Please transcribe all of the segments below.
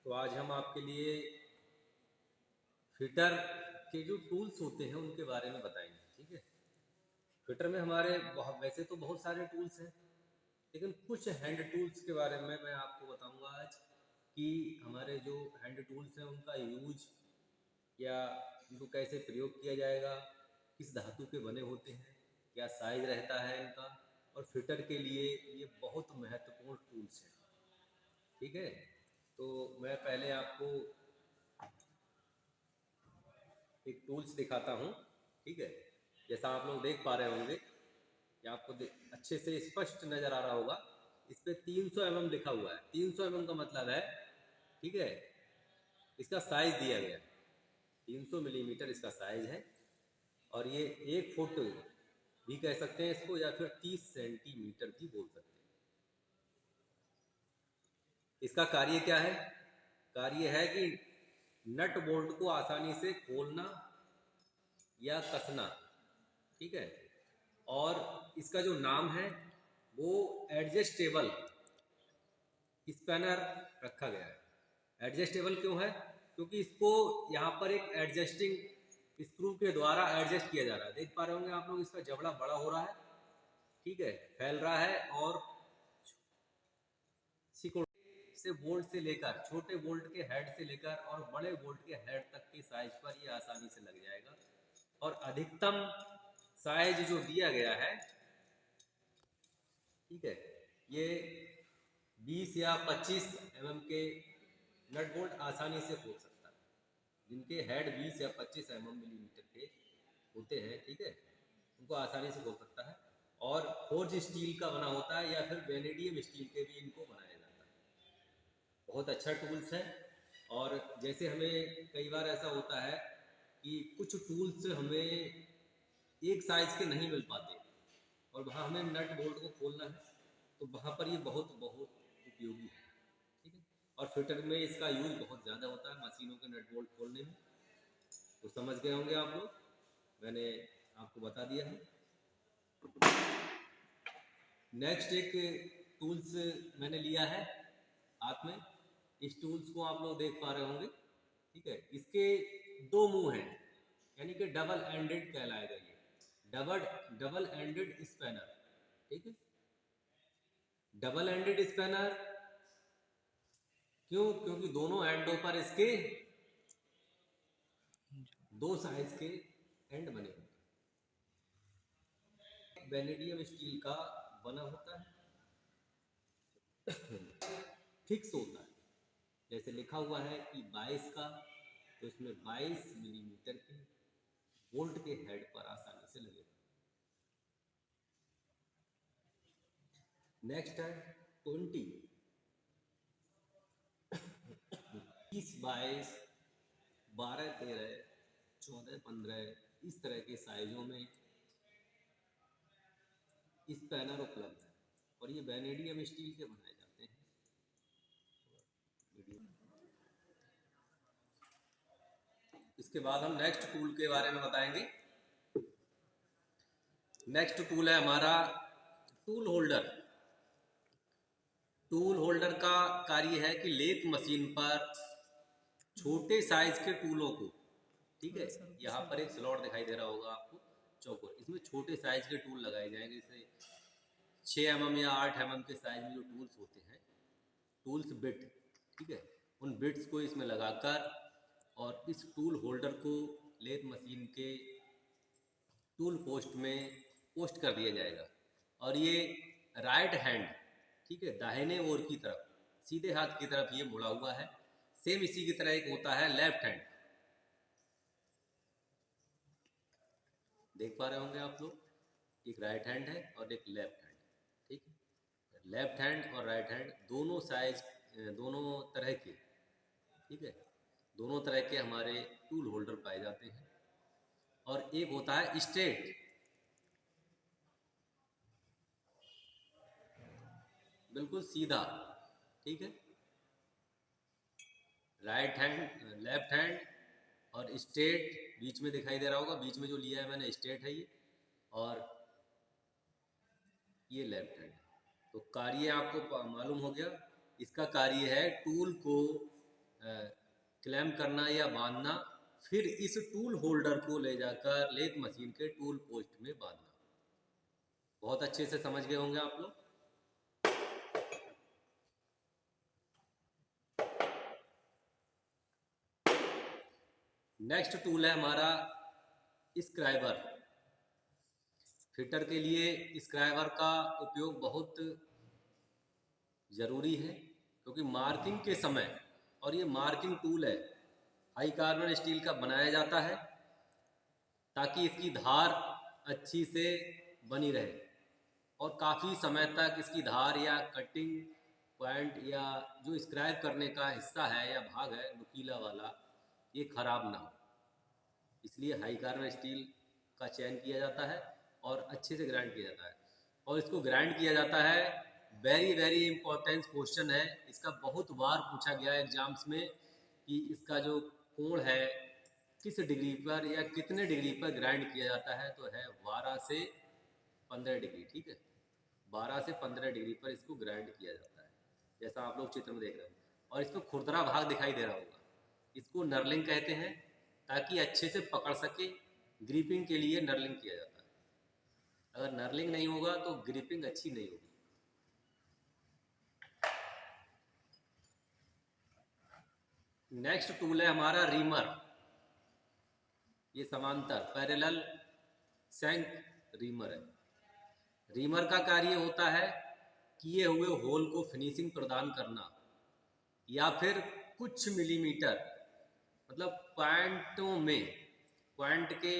तो आज हम आपके लिए फिटर के जो टूल्स होते हैं उनके बारे में बताएंगे। ठीक है, फिटर में हमारे वैसे तो बहुत सारे टूल्स हैं, लेकिन कुछ हैंड टूल्स के बारे में मैं आपको बताऊंगा आज कि हमारे जो हैंड टूल्स हैं उनका यूज या इनको कैसे प्रयोग किया जाएगा, किस धातु के बने होते हैं, क्या साइज रहता है इनका, और फिटर के लिए ये बहुत महत्वपूर्ण टूल्स हैं। ठीक है, तो मैं पहले आपको एक टूल्स दिखाता हूँ। ठीक है, जैसा आप लोग देख पा रहे होंगे कि आपको अच्छे से स्पष्ट नज़र आ रहा होगा, इस पर 300 mm लिखा हुआ है। 300 mm का मतलब है, ठीक है, इसका साइज दिया गया है, 300 मिलीमीटर इसका साइज है। और ये 1 फुट भी कह सकते हैं इसको, या फिर 30 सेंटीमीटर भी बोल सकते हैं। इसका कार्य क्या है? कार्य है कि नट बोल्ट को आसानी से खोलना या कसना। ठीक है, और इसका जो नाम है वो एडजस्टेबल स्पैनर रखा गया है। एडजस्टेबल क्यों है? क्योंकि इसको यहाँ पर एक एडजस्टिंग स्क्रू के द्वारा एडजस्ट किया जा रहा है। देख पा रहे होंगे आप लोग, इसका जबड़ा बड़ा हो रहा है, ठीक है, फैल रहा है, और सिकुड़ से बोल्ट से लेकर, छोटे बोल्ट के हेड से लेकर और बड़े बोल्ट के हेड तक के साइज पर ये आसानी से लग जाएगा। और अधिकतम साइज जो दिया गया है, ठीक है, ये 20 या 25 mm के नट बोल्ट आसानी से खोल सकता है, जिनके हेड 20 या 25 मिलीमीटर के होते हैं। ठीक है, उनको आसानी से खोल सकता है। और फोर्ज स्टील का बना होता है या फिर वेनेडियम स्टील के भी इनको बनाया जाता है। बहुत अच्छा टूल्स है। और जैसे हमें कई बार ऐसा होता है कि कुछ टूल्स हमें एक साइज के नहीं मिल पाते और वहाँ हमें नट बोल्ट को खोलना है, तो वहाँ पर ये बहुत बहुत उपयोगी है। ठीक है, और फिटर में इसका यूज बहुत ज़्यादा होता है मशीनों के नट बोल्ट खोलने में। तो समझ गए होंगे आप लोग, मैंने आपको बता दिया है। नेक्स्ट एक टूल्स मैंने लिया है हाथ में। इस टूल्स को आप लोग देख पा रहे होंगे। ठीक है, इसके 2 मुंह हैं, यानी कि डबल एंडेड कहलाएगा ये, डबल एंडेड स्पैनर। ठीक है, डबल एंडेड स्पैनर क्यों? क्योंकि दोनों एंडों पर इसके 2 साइज के एंड बने होते हैं। वेनेडियम स्टील का बना होता है, फिक्स होता है। जैसे लिखा हुआ है कि 22 का, तो इसमें 22 मिलीमीटर के बोल्ट के हेड पर आसानी से लगेगा। नेक्स्ट है 20, 20, 22, 12, 13, 14, 15 इस तरह के साइजों में स्पैनर उपलब्ध है, और ये वेनेडियम स्टील के बनाए जाते हैं। इसके बाद हम नेक्स्ट टूल के बारे में बताएंगे। नेक्स्ट टूल है हमारा टूल होल्डर। टूल होल्डर का कार्य है कि लेथ मशीन पर छोटे साइज के टूलों को, ठीक है, यहाँ पर एक स्लॉट दिखाई दे रहा होगा आपको चौकोर, इसमें छोटे साइज के टूल लगाए जाएंगे। जैसे 6 mm या 8 mm के साइज में जो टूल्स होते हैं, टूल्स बिट, ठीक है, उन बिट्स को इसमें लगाकर और इस टूल होल्डर को लेथ मशीन के टूल पोस्ट में पोस्ट कर दिया जाएगा। और ये राइट हैंड, ठीक है, दाहिने ओर की तरफ, सीधे हाथ की तरफ ये मुड़ा हुआ है। सेम इसी की तरह एक होता है लेफ्ट हैंड, देख पा रहे होंगे आप लोग, एक राइट हैंड है और एक लेफ्ट हैंड। ठीक है, लेफ्ट हैंड और राइट हैंड दोनों साइज, दोनों तरह के, ठीक है, दोनों तरह के हमारे टूल होल्डर पाए जाते हैं। और एक होता है स्ट्रेट, बिल्कुल सीधा। ठीक है, राइट हैंड, लेफ्ट हैंड और स्ट्रेट बीच में दिखाई दे रहा होगा, बीच में जो लिया है मैंने स्ट्रेट है ये, और ये लेफ्ट हैंड। तो कार्य आपको मालूम हो गया। इसका कार्य है टूल को क्लैम्प करना या बांधना, फिर इस टूल होल्डर को ले जाकर लेथ मशीन के टूल पोस्ट में बांधना। बहुत अच्छे से समझ गए होंगे आप लोग। नेक्स्ट टूल है हमारा स्क्राइबर। फिटर के लिए स्क्राइबर का उपयोग बहुत ज़रूरी है, क्योंकि मार्किंग के समय, और ये मार्किंग टूल है, हाई कार्बन स्टील का बनाया जाता है ताकि इसकी धार अच्छी से बनी रहे और काफ़ी समय तक इसकी धार या कटिंग पॉइंट या जो स्क्राइब करने का हिस्सा है या भाग है नुकीला वाला, ये खराब ना हो। इसलिए हाई कार्बन स्टील का चयन किया जाता है और अच्छे से ग्राइंड किया जाता है। और इसको ग्राइंड किया जाता है, वेरी वेरी इंपॉर्टेंट क्वेश्चन है, इसका बहुत बार पूछा गया है एग्जाम्स में कि इसका जो कोण है किस डिग्री पर या कितने डिग्री पर ग्राइंड किया जाता है, तो है 12 से 15 डिग्री। ठीक है, 12 से 15 डिग्री पर इसको ग्राइंड किया जाता है, जैसा आप लोग चित्र में देख रहे हो। और इसमें खुरदरा भाग दिखाई दे रहा होगा, इसको नर्लिंग कहते हैं, ताकि अच्छे से पकड़ सके। ग्रिपिंग के लिए नर्लिंग किया जाता है, अगर नर्लिंग नहीं होगा तो ग्रिपिंग अच्छी नहीं होगी। नेक्स्ट टूल है हमारा रीमर। ये समांतर पैरेलल शैंक रीमर है। रीमर का कार्य होता है किए हुए होल को फिनिशिंग प्रदान करना, या फिर कुछ मिलीमीटर, मतलब पॉइंटों में, पॉइंट के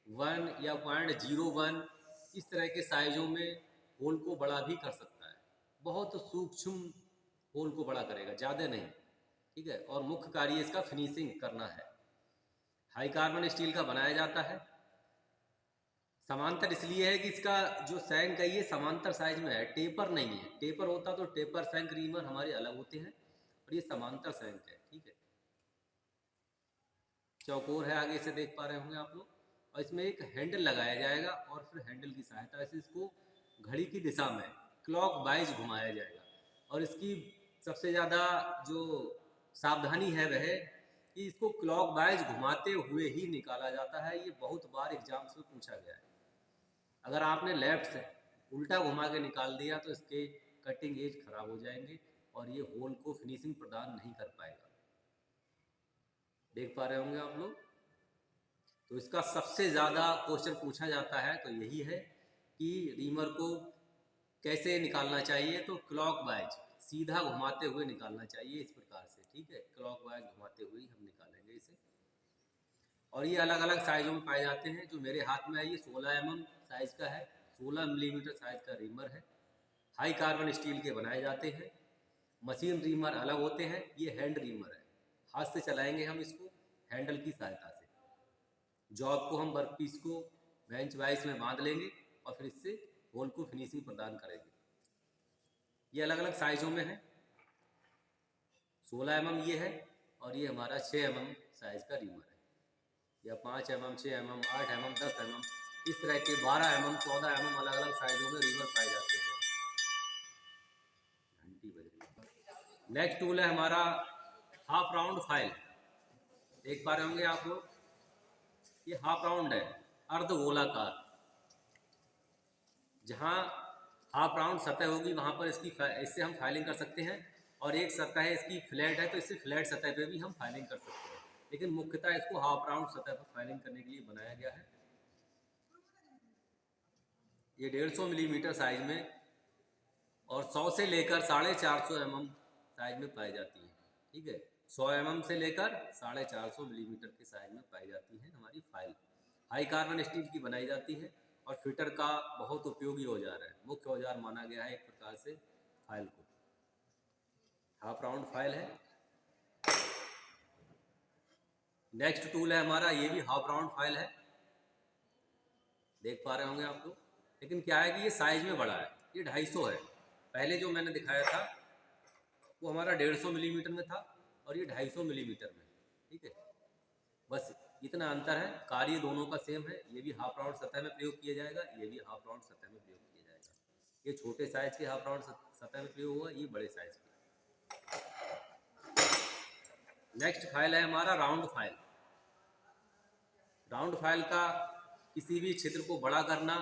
1 या 0.01 इस तरह के साइजों में होल को बड़ा भी कर सकता है। बहुत सूक्ष्म होल को बड़ा करेगा, ज़्यादा नहीं। ठीक है, और मुख्य कार्य इसका फिनिशिंग करना है। हाई कार्बन स्टील का बनाया जाता है। समांतर इसलिए है कि इसका जो शैंक है ये समांतर साइज में है, टेपर नहीं है। टेपर होता तो टेपर शैंक रीमर हमारे अलग होते हैं, और ये समांतर शैंक है। ठीक है, चौकोर है, आगे से देख पा रहे होंगे आप लोग, और इसमें एक हैंडल लगाया जाएगा और फिर हैंडल की सहायता से इसको घड़ी की दिशा में क्लॉक वाइज घुमाया जाएगा। और इसकी सबसे ज़्यादा जो सावधानी है वह कि इसको क्लॉक वाइज घुमाते हुए ही निकाला जाता है। ये बहुत बार एग्जाम्स में पूछा गया है। अगर आपने लेफ्ट से उल्टा घुमा के निकाल दिया तो इसके कटिंग एज खराब हो जाएंगे और ये होल को फिनिशिंग प्रदान नहीं कर पाएगा। देख पा रहे होंगे आप लोग। तो इसका सबसे ज़्यादा क्वेश्चन पूछा जाता है तो यही है कि रीमर को कैसे निकालना चाहिए, तो क्लॉक वाइज सीधा घुमाते हुए निकालना चाहिए, इस प्रकार से। ठीक है, क्लॉक वाइज घुमाते हुए हम निकालेंगे इसे। और ये अलग अलग साइजों में पाए जाते हैं। जो मेरे हाथ में है ये 16 mm साइज का है, 16 मिलीमीटर साइज का रीमर है। हाई कार्बन स्टील के बनाए जाते हैं। मशीन रीमर अलग होते हैं, ये हैंड रीमर है, हाथ से चलाएंगे हम इसको हैंडल की सहायता से। जॉब को हम वर्क पीस को बेंच वाइज में बांध लेंगे और फिर इससे होल को फिनिशिंग प्रदान करेंगे। ये अलग अलग साइजों में है। 16 mm ये है, और ये हमारा 6 mm साइज का रीमर है, या 5 mm, 6 mm, 8 mm, 10 mm, इस तरह के 12 mm, 14 mm अलग अलग साइजों में रीमर पाए जाते हैं। घंटी बज रही है। नेक्स्ट टूल है हमारा हाफ राउंड फाइल। देख पा रहे होंगे आप लोग, ये हाफ राउंड है, अर्ध गोलाकार। जहाँ हाफ राउंड सतह होगी वहाँ पर इससे हम फाइलिंग कर सकते हैं, और एक सतह है इसकी फ्लैट है तो इससे फ्लैट सतह पे भी हम फाइलिंग कर सकते हैं। लेकिन मुख्यतः इसको हाफ राउंड सतह पर फाइलिंग करने के लिए बनाया गया है। ये 150 मिलीमीटर साइज में और 100 से लेकर 450 mm साइज में पाई जाती है। ठीक है, 100 mm से लेकर 450 मिलीमीटर के साइज में पाई जाती है हमारी फाइल। हाई कार्बन स्टील की बनाई जाती है और फिटर का बहुत उपयोगी औजार है, मुख्य औजार माना गया है एक प्रकार से फाइल को। हाफ राउंड फाइल है। नेक्स्ट टूल है हमारा, ये भी हाफ राउंड फाइल है, देख पा रहे होंगे आप लोग। लेकिन क्या है कि ये साइज में बड़ा है, ये 250 है। पहले जो मैंने दिखाया था वो हमारा 150 मिलीमीटर में था और ये 250 मिलीमीटर में। ठीक है, बस इतना अंतर है, कार्य दोनों का सेम है। ये भी हाफ राउंड सतह में प्रयोग किया जाएगा, ये भी हाफ राउंड सतह में प्रयोग किया जाएगा। ये छोटे साइज के हाफ राउंड सतह में प्रयोग हुआ, ये बड़े साइज के। नेक्स्ट फाइल है हमारा राउंड फाइल। राउंड फाइल का किसी भी क्षेत्र को बड़ा करना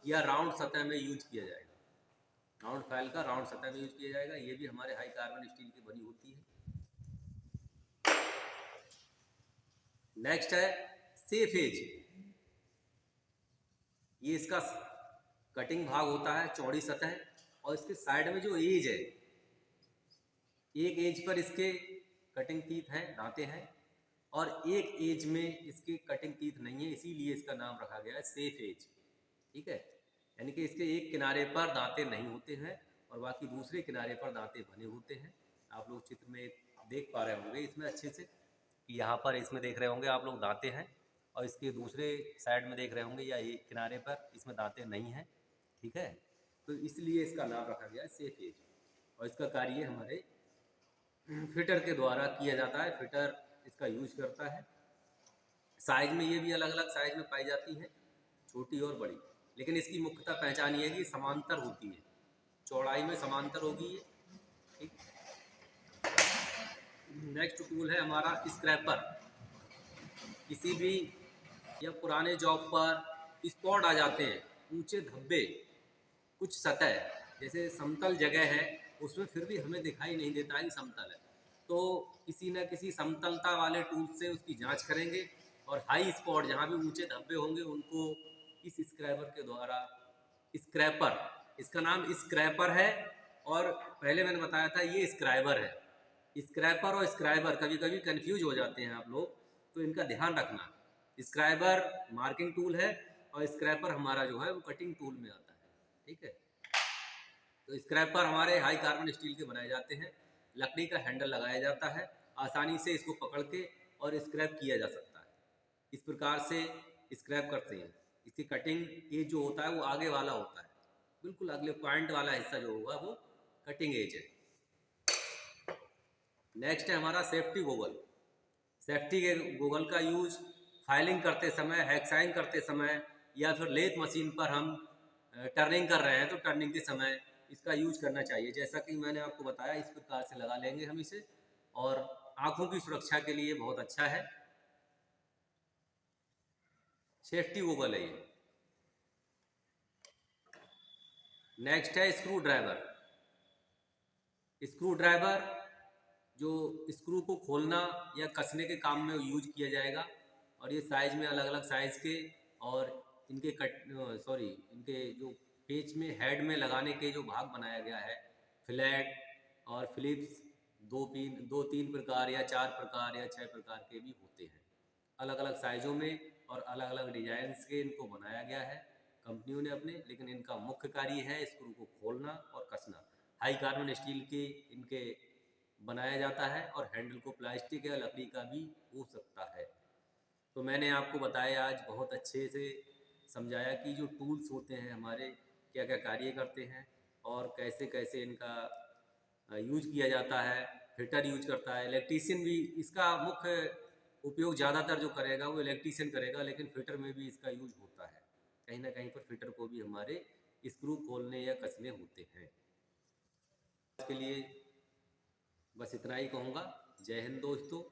या राउंड सतह में यूज किया जाएगा। राउंड फाइल का राउंड सतह में यूज किया जाएगा। ये भी हमारे हाई कार्बन स्टील की बनी होती है। नेक्स्ट है सेफ एज। ये इसका कटिंग भाग होता है, चौड़ी सतह, और इसके साइड में जो एज है, एक एज पर इसके कटिंग टीथ हैं, दांते हैं, और एक एज में इसके कटिंग टीथ नहीं है, इसीलिए इसका नाम रखा गया है सेफ एज। ठीक है, यानी कि इसके एक किनारे पर दांते नहीं होते हैं और बाकी दूसरे किनारे पर दांते बने होते हैं। आप लोग चित्र में देख पा रहे होंगे इसमें अच्छे से कि यहाँ पर इसमें देख रहे होंगे आप लोग दांते हैं, और इसके दूसरे साइड में देख रहे होंगे या ये किनारे पर इसमें दांते नहीं हैं। ठीक है, तो इसलिए इसका नाम रखा गया है सेफ एज। और इसका कार्य हमारे फिटर के द्वारा किया जाता है। फिटर इसका यूज करता है। साइज में ये भी अलग अलग साइज में पाई जाती हैं, छोटी और बड़ी, लेकिन इसकी मुख्यतः पहचान ये है कि समांतर होती है, चौड़ाई में समांतर होगी ये। ठीक, नेक्स्ट टूल है हमारा स्क्रैपर। किसी भी या पुराने जॉब पर स्पॉट आ जाते हैं, ऊंचे धब्बे, कुछ सतह जैसे समतल जगह है उसमें फिर भी हमें दिखाई नहीं देता है समतल है, तो किसी न किसी समतलता वाले टूल से उसकी जांच करेंगे और हाई स्पॉट जहाँ भी ऊंचे धब्बे होंगे उनको इस स्क्रैपर के द्वारा, स्क्रैपर, इसका नाम स्क्रैपर है और पहले मैंने बताया था ये स्क्राइबर है। स्क्रैपर और स्क्राइबर कभी कभी कंफ्यूज हो जाते हैं आप लोग, तो इनका ध्यान रखना। स्क्राइबर मार्किंग टूल है और स्क्रैपर हमारा जो है वो कटिंग टूल में आता है। ठीक है, तो स्क्रैपर हमारे हाई कार्बन स्टील के बनाए जाते हैं, लकड़ी का हैंडल लगाया जाता है, आसानी से इसको पकड़ के और स्क्रैप किया जा सकता है। इस प्रकार से स्क्रैप करते हैं। इसकी कटिंग एज जो होता है वो आगे वाला होता है, बिल्कुल अगले पॉइंट वाला हिस्सा जो होगा वो कटिंग एज है। नेक्स्ट है हमारा सेफ्टी गोगल। सेफ्टी के गोगल का यूज फाइलिंग करते समय, हैक्साइंग करते समय, या फिर लेथ मशीन पर हम टर्निंग कर रहे हैं तो टर्निंग के समय इसका यूज करना चाहिए। जैसा कि मैंने आपको बताया इस प्रकार से लगा लेंगे हम इसे, और आंखों की सुरक्षा के लिए बहुत अच्छा है। सेफ्टी गोगल है ये। नेक्स्ट है स्क्रू ड्राइवर। स्क्रू ड्राइवर जो स्क्रू को खोलना या कसने के काम में यूज किया जाएगा, और ये साइज में अलग अलग साइज के, और इनके इनके जो पेच में हेड में लगाने के जो भाग बनाया गया है, फ्लैट और फिलिप्स, दो तीन प्रकार या 4 प्रकार या 6 प्रकार के भी होते हैं। अलग अलग साइज़ों में और अलग अलग डिजाइन्स के इनको बनाया गया है कंपनियों ने अपने, लेकिन इनका मुख्य कार्य है स्क्रू को खोलना और कसना। हाई कार्बन स्टील के इनके बनाया जाता है, और हैंडल को प्लास्टिक या लकड़ी का भी हो सकता है। तो मैंने आपको बताया आज, बहुत अच्छे से समझाया कि जो टूल्स होते हैं हमारे क्या क्या कार्य करते हैं और कैसे कैसे इनका यूज किया जाता है। फिटर यूज करता है, इलेक्ट्रीशियन भी इसका मुख्य उपयोग ज़्यादातर जो करेगा वो इलेक्ट्रीशियन करेगा, लेकिन फिटर में भी इसका यूज होता है। कहीं ना कहीं पर फिटर को भी हमारे स्क्रू खोलने या कसने होते हैं। इसके लिए बस इतना ही कहूँगा। जय हिंद दोस्तों।